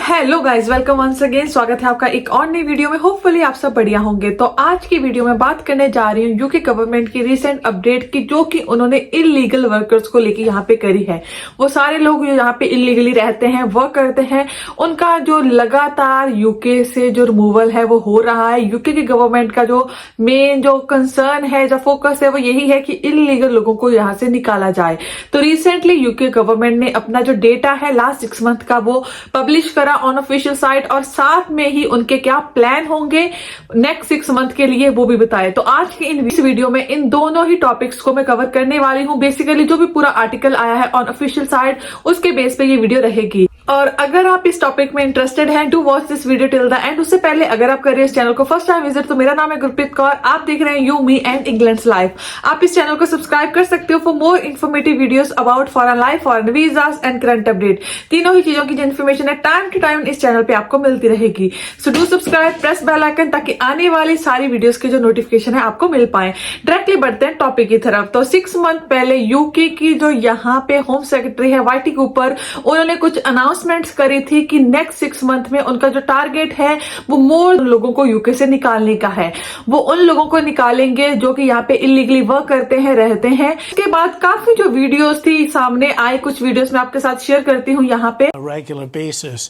Hello guys, welcome once again. स्वागत है आपका एक और नई वीडियो में। होपफुली आप सब बढ़िया होंगे। तो आज की वीडियो में बात करने जा रही हूँ यूके गवर्नमेंट की रिसेंट अपडेट की, जो कि उन्होंने इलीगल वर्कर्स को लेके यहाँ पे करी है। वो सारे लोग जो यहाँ पे इलीगली रहते हैं, वर्क करते हैं, उनका जो लगातार यूके से जो रिमूवल है वो हो रहा है। यूके की गवर्नमेंट का जो मेन जो कंसर्न है, जो फोकस है, वो यही है कि इलीगल लोगों को यहाँ से निकाला जाए। तो रिसेंटली यूके गवर्नमेंट ने अपना जो डेटा है लास्ट 6 मंथ का वो पब्लिश करा ऑन ऑफिशियल साइट, और साथ में ही उनके क्या प्लान होंगे नेक्स्ट 6 मंथ के लिए वो भी बताए। तो आज की इस वीडियो में इन दोनों ही टॉपिक्स को मैं कवर करने वाली हूँ। बेसिकली जो भी पूरा आर्टिकल आया है ऑन ऑफिशियल साइट, उसके बेस पे ये वीडियो रहेगी। और अगर आप इस टॉपिक में इंटरेस्टेड हैं, do watch this video till the end. उससे पहले अगर आप कर रहे हैं इस चैनल को फर्स्ट टाइम विजिट, तो मेरा नाम है गुरप्रीत कौर, आप देख रहे हैं you me and England's life. आप इस चैनल को सब्सक्राइब कर सकते हो for more informative videos about foreign life, foreign visas and current update. तीनों ही चीजों की जो इन्फॉर्मेशन है टाइम टू टाइम इस चैनल पे आपको मिलती रहेगी। So do subscribe, press bell icon, ताकि आने वाली सारी वीडियोस के जो नोटिफिकेशन है आपको मिल पाए। डायरेक्टली बढ़ते हैं टॉपिक की तरफ। तो 6 मंथ पहले यूके की जो यहाँ पे होम सेक्रेटरी है वाईटी कूपर, उन्होंने कुछ अनाउंसमेंट्स करी थी कि नेक्स्ट 6 मंथ में उनका जो टारगेट है वो मोर लोगों को यूके से निकालने का है। वो उन लोगों को निकालेंगे जो कि यहाँ पे इलीगली वर्क करते हैं, रहते हैं। इसके बाद काफी जो वीडियोस थी सामने आए, कुछ वीडियोस मैं आपके साथ शेयर करती हूँ यहाँ पे। Regular basis,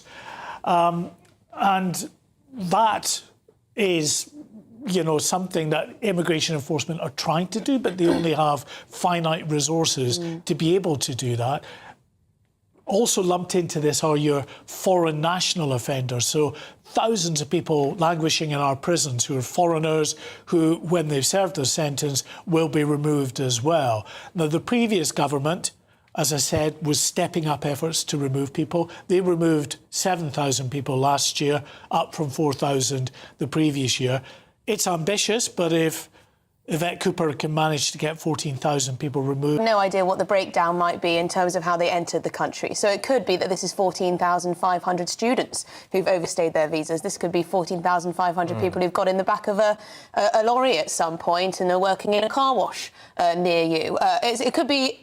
and that is, something that immigration enforcement are trying to do, but they only have finite resources to be able to do that. Also lumped into this are your foreign national offenders. So thousands of people languishing in our prisons who are foreigners who, when they've served their sentence, will be removed as well. Now, the previous government, as I said, was stepping up efforts to remove people. They removed 7,000 people last year, up from 4,000 the previous year. It's ambitious, but if Yvette Cooper can manage to get 14,000 people removed. No idea what the breakdown might be in terms of how they entered the country. So it could be that this is 14,500 students who've overstayed their visas. This could be 14,500 people who've got in the back of a lorry at some point and are working in a car wash near you. It could be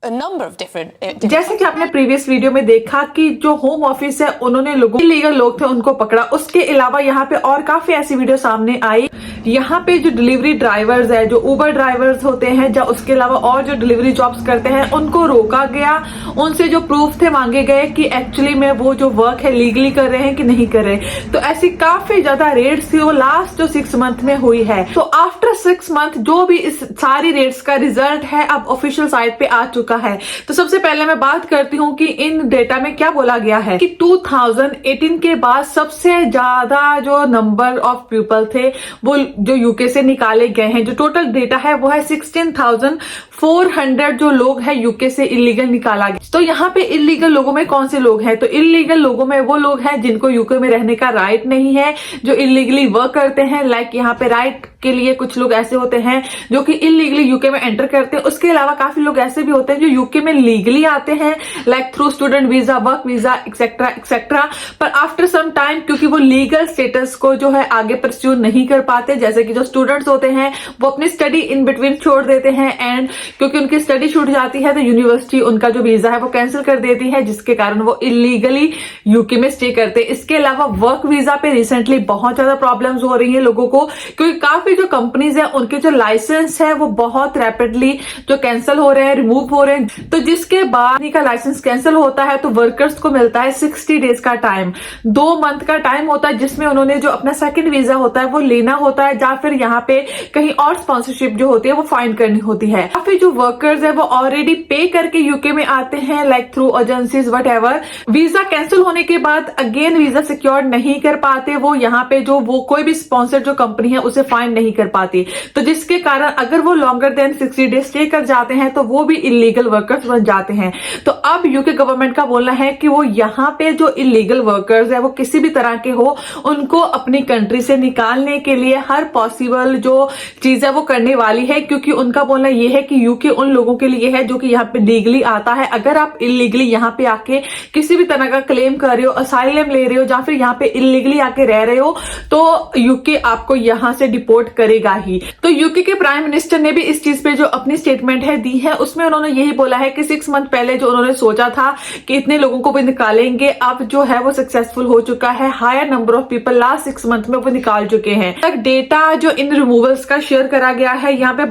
a number of different जैसे कि आपने previous video में देखा कि जो home office है उन्होंने लोगों इलीगल लोग थे उनको पकड़ा। उसके अलावा यहाँ पे और काफी ऐसी वीडियो सामने आई। यहाँ पे जो डिलीवरी ड्राइवर्स है, जो उबर ड्राइवर्स होते हैं, या उसके अलावा और जो डिलीवरी जॉब्स करते हैं, उनको रोका गया। उनसे जो प्रूफ थे मांगे गए कि एक्चुअली में वो जो वर्क है लीगली कर रहे हैं कि नहीं कर रहे। तो ऐसी काफी ज्यादा रेड्स थी वो लास्ट जो 6 मंथ में हुई है। तो आफ्टर 6 मंथ जो भी इस सारी रेड्स का रिजल्ट है अब ऑफिशियल साइट पे आ चुका है। तो सबसे पहले मैं बात करती हूँ कि इन डेटा में क्या बोला गया है कि 2018 के बाद सबसे ज्यादा जो नंबर ऑफ पीपल थे वो जो यूके से निकाले गए हैं। जो टोटल डेटा है वो है 16,400 जो लोग हैं यूके से इलीगल निकाला गया। तो यहाँ पे इलीगल लोगों में कौन से लोग हैं? तो इलीगल लोगों में वो लोग हैं जिनको यूके में रहने का राइट नहीं है, जो इलीगली वर्क करते हैं। लाइक यहाँ पे राइट के लिए कुछ लोग ऐसे होते हैं जो कि इलीगली यूके में एंटर करते हैं। उसके अलावा काफी लोग ऐसे भी होते हैं जो यूके में लीगली आते हैं, like through student visa, work visa, etcetera etcetera. पर आफ्टर सम टाइम क्योंकि वो लीगल स्टेटस को जो है आगे परस्यू नहीं कर पाते, जैसे कि जो स्टूडेंट्स होते हैं वो अपनी स्टडी इन बिटवीन छोड़ देते हैं, एंड क्योंकि उनकी स्टडी छूट जाती है तो यूनिवर्सिटी उनका जो वीजा है वो कैंसिल कर देती है, जिसके कारण वो इलीगली यूके में स्टे करते हैं। इसके अलावा वर्क वीजा पे रिसेंटली बहुत ज्यादा प्रॉब्लम्स हो रही है लोगों को, क्योंकि काफी जो कंपनीज है उनके जो लाइसेंस है वो बहुत रैपिडली जो कैंसिल हो रहे हैं, रिमूव हो रहे हैं। तो जिसके बाद का लाइसेंस कैंसिल होता है तो वर्कर्स को मिलता है 60 डेज का टाइम, 2 मंथ का टाइम होता है, जिसमें उन्होंने जो अपना सेकंड वीजा होता है वो लेना होता है, या फिर यहाँ पे कहीं और स्पॉन्सरशिप जो होती है वो फाइंड करनी होती है। काफी जो वर्कर्स है वो ऑलरेडी पे करके यूके में आते हैं, like through agencies whatever. Visa cancel होने के बाद अगेन वीजा सिक्योर नहीं कर पाते वो, यहाँ पे जो वो कोई भी स्पॉन्सर जो कंपनी है उसे फाइंड नहीं कर पाती। तो जिसके कारण अगर वो लॉन्गर देन 60 डेज स्टे कर जाते हैं तो वो भी इलीगल वर्कर्स बन जाते हैं। तो अब यूके गवर्नमेंट का बोलना है कि वो यहाँ पे जो इलीगल वर्कर्स है वो किसी भी तरह के हो, उनको अपनी कंट्री से निकालने के लिए हर पॉसिबल जो चीज है वो करने वाली है। क्योंकि उनका बोलना ये है कि यूके उन लोगों के लिए है जो कि यहाँ पे लीगली आता है। अगर आप इलीगली यहाँ पे आके किसी भी तरह का क्लेम कर रहे हो, असाइलम ले रहे हो, या फिर यहाँ पे इलीगली आके रह रहे हो, तो यूके आपको यहाँ से डिपोर्ट करेगा ही। तो यूके के प्राइम मिनिस्टर ने भी इस चीज पे जो अपनी स्टेटमेंट है दी है, उसमें उन्होंने यही बोला है कि 6 मंथ पहले जो उन्होंने सोचा था कि इतने लोगों को भी निकालेंगे, अब जो है वो सक्सेसफुल हो चुका है। Higher number of people last 6 month में वो निकाल चुके हैं। तक डेटा जो इन रिमूवल्स का शेयर करा गया है, यहाँ पे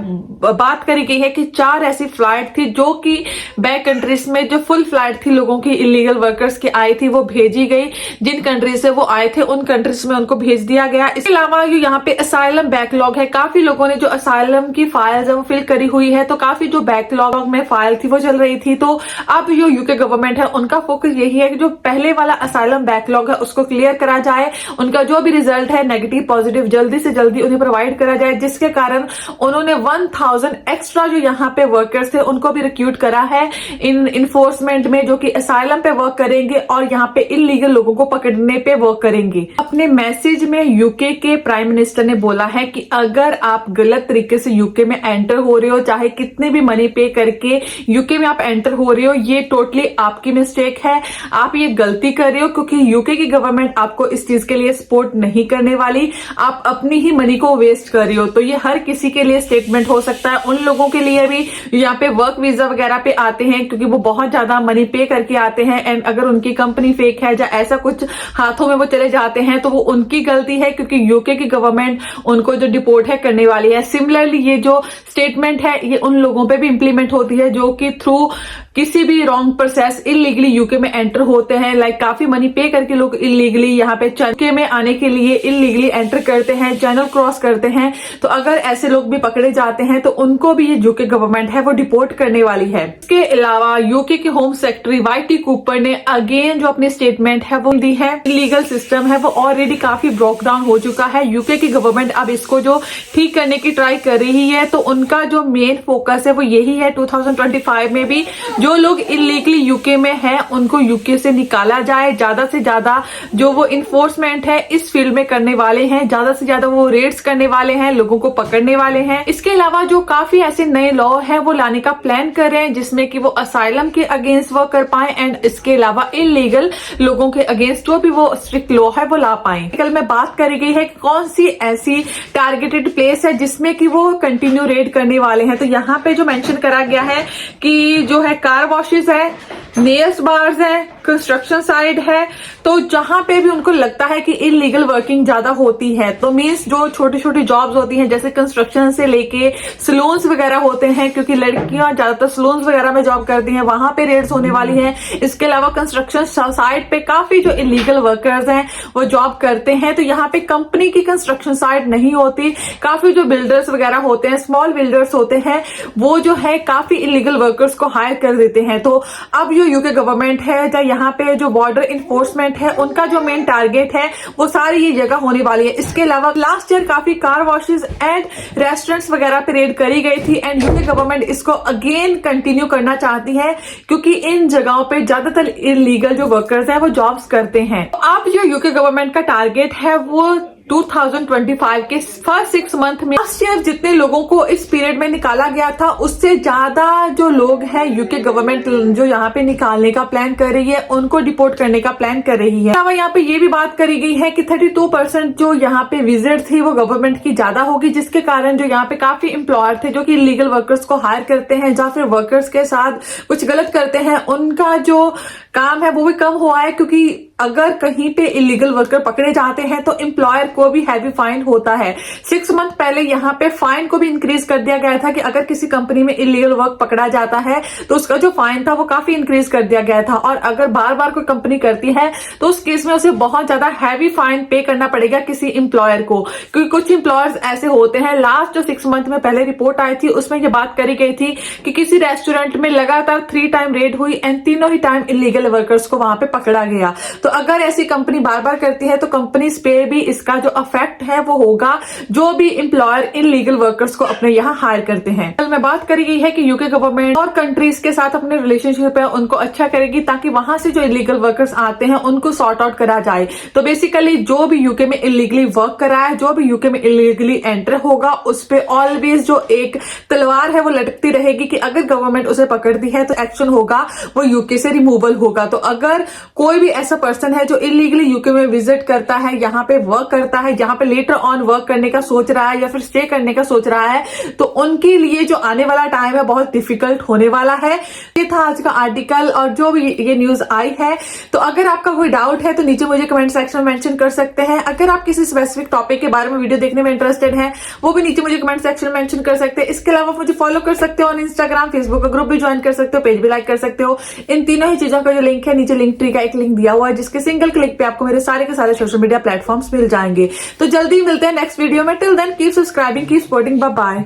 बात करी गई है कि 4 ऐसी फ्लाइट थी जो कि बैक कंट्रीज में जो फुल फ्लाइट थी लोगों की इलीगल वर्कर्स की आई थी, वो भेजी गई। जिन कंट्रीज से वो आए थे उन कंट्रीज में उनको भेज दिया गया। इसके अलावा यहाँ पे असाइलम बैकलॉग है, काफी लोगों ने जो असाइलम की फाइल्स है वो फिल करी हुई है, तो काफी जो बैकलॉग में फाइल थी वो चल रही थी। तो अब जो यूके गवर्नमेंट है उनका फोकस यही है कि जो पहले वाला असाइलम बैकलॉग है उसको क्लियर करा जाए, उनका जो भी रिजल्ट है नेगेटिव पॉजिटिव जल्दी से जल्दी उन्हें प्रोवाइड करा जाए, जिसके कारण उन्होंने 1000 एक्स्ट्रा जो यहाँ पे वर्कर्स थे उनको भी रिक्रूट करा है इन इन्फोर्समेंट में, जो कि असाइलम पे वर्क करेंगे और यहाँ पे इलीगल लोगों को पकड़ने पे वर्क करेंगे। अपने मैसेज में यूके के प्राइम मिनिस्टर ने बोला है कि अगर आप गलत तरीके से यूके में एंटर हो रहे हो, चाहे कितने भी मनी पे करके यूके में आप एंटर हो रहे हो, ये टोटली आपकी मिस्टेक है, आप ये गलती कर रहे हो, क्योंकि यूके की गवर्नमेंट आपको इस चीज के लिए सपोर्ट नहीं करने वाली, आप अपनी ही मनी को वेस्ट कर रहे हो। तो ये हर किसी के लिए स्टेटमेंट हो सकता है, उन लोगों के लिए भी यहाँ पे वर्क वीजा वगैरह पे आते हैं, क्योंकि वो बहुत ज्यादा मनी पे करके आते हैं, एंड अगर उनकी कंपनी फेक है या ऐसा कुछ हाथों में वो चले जाते हैं तो वो उनकी गलती है, क्योंकि यूके की गवर्नमेंट उनको जो डिपोर्ट है करने वाली है। सिमिलरली ये जो स्टेटमेंट है ये उन लोगों पे भी इंप्लीमेंट होती है जो कि थ्रू किसी भी रॉन्ग प्रोसेस इलीगली यूके में एंटर होते हैं। लाइक काफी मनी पे करके लोग इलीगली यहाँ पे यूके में आने के लिए इलीगली एंटर करते हैं, चैनल क्रॉस करते हैं। तो अगर ऐसे लोग भी पकड़े जाते हैं तो उनको भी ये यूके गवर्नमेंट है वो डिपोर्ट करने वाली है। इसके अलावा यूके के होम सेक्रेटरी वाईटी कूपर ने अगेन जो अपनी स्टेटमेंट है वो दी है। लीगल सिस्टम है वो ऑलरेडी काफी ब्रोक डाउन हो चुका है, यूके की गवर्नमेंट अब इसको जो ठीक करने की ट्राई कर रही है, तो उनका जो मेन फोकस है वो यही है 2025 में भी जो लोग इलीगली यूके में हैं उनको यूके से निकाला जाए। ज्यादा से ज्यादा जो वो इन्फोर्समेंट है इस फील्ड में करने वाले हैं, ज्यादा से ज्यादा वो रेड्स करने वाले हैं, लोगों को पकड़ने वाले हैं। इसके अलावा जो काफी ऐसे नए लॉ है वो लाने का प्लान कर रहे हैं, जिसमें कि वो असाइलम के अगेंस्ट वर्क कर पाए, एंड इसके अलावा इलीगल लोगों के अगेंस्ट जो भी वो स्ट्रिक्ट लॉ है वो ला पाए। कल में बात करी गई है कि कौन सी ऐसी टारगेटेड प्लेस है जिसमें कि वो कंटिन्यू रेड करने वाले हैं। तो यहाँ पे जो मेंशन करा गया है कि जो है कार वॉशेस है, नेल्स बार्स है, कंस्ट्रक्शन साइट है, तो जहां पे भी उनको लगता है कि इलीगल वर्किंग ज्यादा होती है, तो मींस जो छोटी छोटी जॉब्स होती हैं जैसे कंस्ट्रक्शन से लेके सलून्स वगैरह होते हैं, क्योंकि लड़कियां ज्यादातर सलून्स वगैरह में जॉब करती हैं, वहां पे रेड्स होने वाली हैं। इसके अलावा कंस्ट्रक्शन साइट पे काफी जो इलीगल वर्कर्स हैं वो जॉब करते हैं, तो यहाँ पे कंपनी की कंस्ट्रक्शन साइट नहीं होती, काफी जो बिल्डर्स वगैरह होते हैं, स्मॉल बिल्डर्स होते हैं, वो जो है काफी इलीगल वर्कर्स को हायर कर देते हैं। तो अब जो यूके गवर्नमेंट है या यहाँ पे जो बॉर्डर इन्फोर्समेंट है उनका जो मेन टारगेट है वो सारी ये जगह होने वाली है। इसके अलावा लास्ट ईयर काफी कार वॉशेस एंड रेस्टोरेंट्स वगैरह पे रेड करी गई थी, एंड यूके गवर्नमेंट इसको अगेन कंटिन्यू करना चाहती है, क्योंकि इन जगहों पे ज्यादातर इलीगल जो वर्कर्स हैं वो जॉब्स करते हैं। तो अब जो यूके गवर्नमेंट का टारगेट है वो 2025 के फर्स्ट 6 मंथ में लास्ट ईयर जितने लोगों को इस पीरियड में निकाला गया था उससे ज्यादा जो लोग हैं यूके गवर्नमेंट जो यहाँ पे निकालने का प्लान कर रही है उनको डिपोर्ट करने का प्लान कर रही है। अलावा यहाँ पे ये भी बात करी गई है कि 32% जो यहाँ पे विजिट थी वो गवर्नमेंट की ज्यादा होगी, जिसके कारण जो यहाँ पे काफी एम्प्लॉयर थे जो कि इलीगल वर्कर्स को हायर करते हैं या फिर वर्कर्स के साथ कुछ गलत करते हैं, उनका जो काम है वो भी कम हुआ है, क्योंकि अगर कहीं पे इलीगल वर्कर पकड़े जाते हैं तो एम्प्लॉयर को भी हैवी फाइन होता है। 6 मंथ पहले यहाँ पे फाइन को भी इंक्रीज कर दिया गया था कि अगर किसी कंपनी में इलीगल वर्क पकड़ा जाता है तो उसका जो फाइन था वो काफी इंक्रीज कर दिया गया था, और अगर बार बार कोई कंपनी करती है तो उस केस में उसे बहुत ज्यादा हैवी फाइन पे करना पड़ेगा किसी एम्प्लॉयर को, क्योंकि कुछ एम्प्लॉयर्स ऐसे होते हैं। लास्ट जो 6 मंथ में पहले रिपोर्ट आई थी उसमें ये बात करी गई थी कि किसी रेस्टोरेंट में लगातार 3 टाइम रेड हुई एंड तीनों ही टाइम इलीगल वर्कर्स को वहां पे पकड़ा गया। तो अगर ऐसी कंपनी बार बार करती है तो कंपनीज पे भी इसका जो इफेक्ट है वो होगा, जो भी एम्प्लॉयर इलीगल वर्कर्स को अपने यहाँ हायर करते हैं। कल में बात करी गई है कि यूके गवर्नमेंट और कंट्रीज के साथ अपने रिलेशनशिप है उनको अच्छा करेगी, ताकि वहां से जो इलीगल वर्कर्स आते हैं उनको सॉर्ट आउट करा जाए। तो बेसिकली जो भी यूके में इलीगली वर्क कर रहा है, जो भी यूके में इलीगली एंटर होगा, उस पे ऑलवेज जो एक तलवार है वो लटकती रहेगी कि अगर गवर्नमेंट उसे पकड़ती है तो एक्शन होगा वो यूके से रिमूवल होगा। होगा। तो अगर कोई भी ऐसा पर्सन है जो इलीगली यूके में विजिट करता है, यहाँ पे वर्क करता है, यहाँ पे लेटर ऑन वर्क करने का सोच रहा है या फिर स्टे करने का सोच रहा है, तो उनके लिए जो आने वाला टाइम है बहुत डिफिकल्ट होने वाला है। ये था आज का आर्टिकल और जो भी ये न्यूज आई है। तो अगर आपका कोई डाउट है तो नीचे मुझे कमेंट सेक्शन में मेंशन कर सकते हैं। अगर आप किसी स्पेसिफिक टॉपिक के बारे में वीडियो देखने में इंटरेस्टेड हैं, वो भी नीचे मुझे कमेंट सेक्शन में मेंशन कर सकते हैं। इसके अलावा मुझे फॉलो कर सकते हो ऑन इंस्टाग्राम, फेसबुक का ग्रुप भी ज्वाइन कर सकते हो, पेज भी लाइक कर सकते हो। इन तीनों ही चीजों का जो लिंक है नीचे लिंक ट्री का एक लिंक दिया हुआ है, जिसके सिंगल क्लिक पे आपको मेरे सारे के सारे सोशल मीडिया प्लेटफॉर्म्स मिल जाएंगे। तो जल्दी मिलते हैं नेक्स्ट वीडियो में। Till then keep subscribing, keep supporting, bye bye.